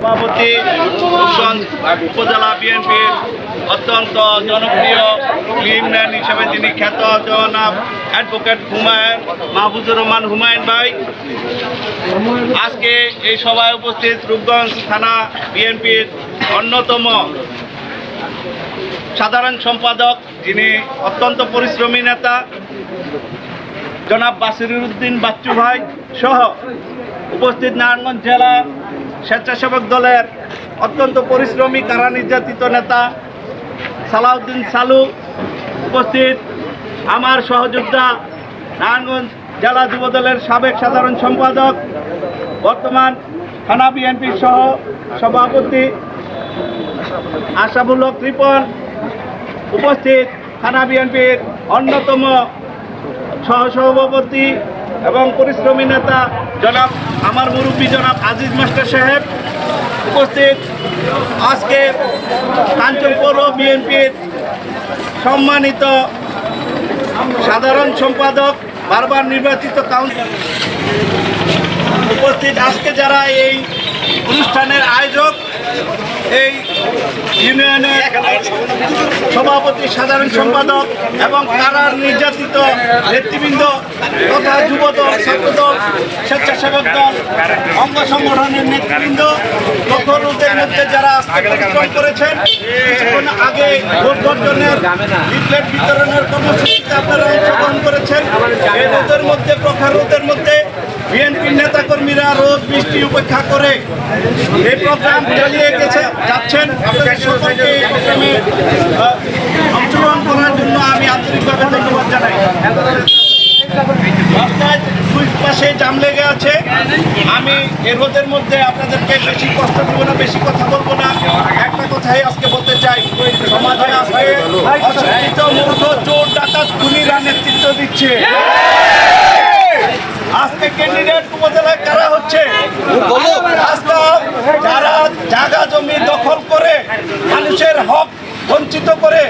সভাপতি রূপগঞ্জ উপজেলা বিএনপির অত্যন্ত জনপ্রিয় ক্লিনম্যান হিসেবে তিনি খ্যাত জনাব অ্যাডভোকেট মাহফুজুর রহমান হুমায়ুন ভাই আজকে এই সভায় উপস্থিত রূপগঞ্জ থানা বিএনপির অন্যতম সাধারণ সম্পাদক যিনি অত্যন্ত পরিশ্রমী নেতা জনাব বাসির উদ্দিন বাচ্চু ভাই সহ উপস্থিত নারায়ণগঞ্জ জেলা স্বেচ্ছাসেবক দলের অত্যন্ত পরিশ্রমী কারা নির্যাতিত নেতা সালাউদ্দিন সালু উপস্থিত আমার সহযোদ্ধা নারায়ণগঞ্জ জেলা যুবদলের সাবেক সাধারণ সম্পাদক বর্তমান থানা বিএনপির সহ সভাপতি আশাফুল হক রিপন উপস্থিত থানা বিএনপির অন্যতম সহসভাপতি এবং পরিশ্রমী নেতা জনাব আমার মুরব্বী জনাব আজিজ মাস্টার সাহেব উপস্থিত আজকে কাঞ্চনপুর বিএনপির সম্মানিত সাধারণ সম্পাদক বারবার নির্বাচিত কাউন্সিল উপস্থিত আজকে যারা এই অনুষ্ঠানের আয়োজক এই ইউনিয়নের সভাপতি সাধারণ সম্পাদক এবং কারার নির্যাতিত নেতৃবৃন্দ তথা যুবদল ছাত্রদল স্বেচ্ছাসেবক দল অঙ্গ সংগঠনের নেতৃবৃন্দ লক্ষ্যরোধের মধ্যে যারা পরিশ্রম করেছেন কিছুক্ষণ আগে ভোট বর্জনের লিফলেট বিতরণের কর্মসূচিতে আপনারা অংশগ্রহণ করেছেন এই রোদের মধ্যে প্রখর রোদের মধ্যে বিএনপির নেতাকর্মীরা রোদ বৃষ্টি উপেক্ষা করে এই প্রোগ্রাম চালিয়ে যাচ্ছেন আপনাদের সকলকে এই প্রোগ্রামে অংশগ্রহণ করার জন্য আমি আন্তরিকভাবে ধন্যবাদ জানাই। রাস্তায় দুই পাশে জাম লেগে আছে, আমি এই রোদের মধ্যে আপনাদেরকে বেশি কষ্ট দেবো না, বেশি কথা বলবো না। একটা কথাই আজকে বলতে চাই, সমাজে আজকে অশিক্ষিত মূর্খ চোর ডাকাত খুনিরা নেতৃত্ব দিচ্ছে। আজকে ক্যান্ডিডেট উপজেলায় কারা হচ্ছে, আজকে যারা জায়গা জমি দখল করে মানুষের হক বঞ্চিত করে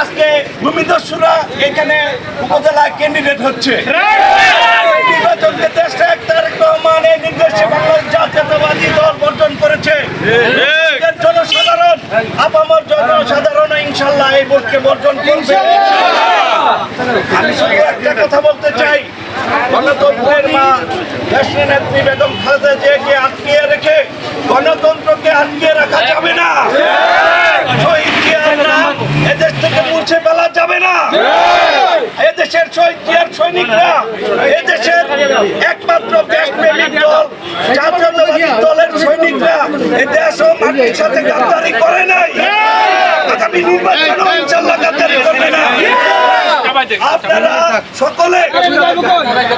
আজকে ভূমিদস্যুরা এখানে উপজেলায় ক্যান্ডিডেট হচ্ছে। নির্বাচনকে দেশে তারেক রহমানের নির্দেশে বাংলাদেশ জাতীয়তাবাদী দল বর্জন করেছে। জনসাধারণ আপামর জনসাধারণ ইনশাল্লাহ এই ভোটকে বর্জন করবে। আমি শুধু একটা কথা বলতে চাই, গণতন্ত্রের মা দেশনেত্রী বেগম খালেদা জিয়াকে আটকিয়ে রেখে গণতন্ত্রকে আটকিয়ে রাখা যাবে না। শহীদ জিয়ারা এদেশ থেকে মুছে ফেলা যাবে না। এদেশের শহীদ জিয়ার সৈনিকরা এদেশের একমাত্র দেশপ্রেমিক দল জাতীয়তাবাদী দলের সৈনিকরা এ দেশ ও মাটির সাথে গাদ্দারি করে নাই। আগামী নির্বাচনে ইনশাআল্লাহ গাদ্দারি করবে না। আপনারা সকলে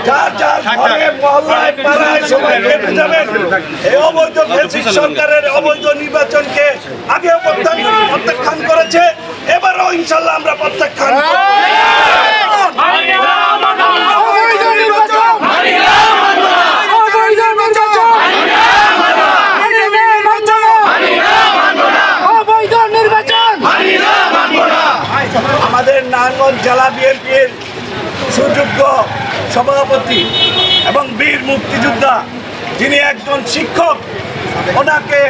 যার যার ঘরে মহল্লায় পাড়ায় সবাই ভেবে যাবেন। এই অবৈধ ফ্যাসিস্ট সরকারের অবৈধ নির্বাচনকে আগেও প্রত্যাখ্যান করেছে, এবারও ইনশাল্লাহ আমরা প্রত্যাখ্যান করব। আমাদের নারায়ণগঞ্জ জেলা বিএনপির সুযোগ্য সভাপতি এবং বীর মুক্তিযোদ্ধা যিনি একজন শিক্ষক, ওনাকে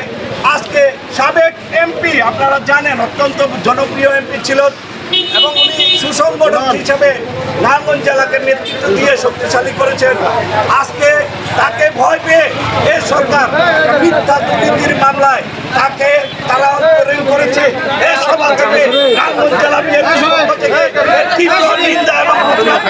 আজকে সাবেক এমপি আপনারা জানেন অত্যন্ত জনপ্রিয় এমপি ছিল এবং উনি সুসংগঠক হিসাবে নারায়ণগঞ্জ জেলাকে নেতৃত্ব দিয়ে শক্তিশালী করেছেন। আজকে তাকে ভয় পেয়ে এই সরকার মিথ্যা দুর্নীতির মামলায় তাকে তারা অন্তরীণ করেছে। এই সভা থেকে নারায়ণগঞ্জ জেলা বিএনপির পক্ষ থেকে তীব্র নিন্দা এবং প্রতিবাদ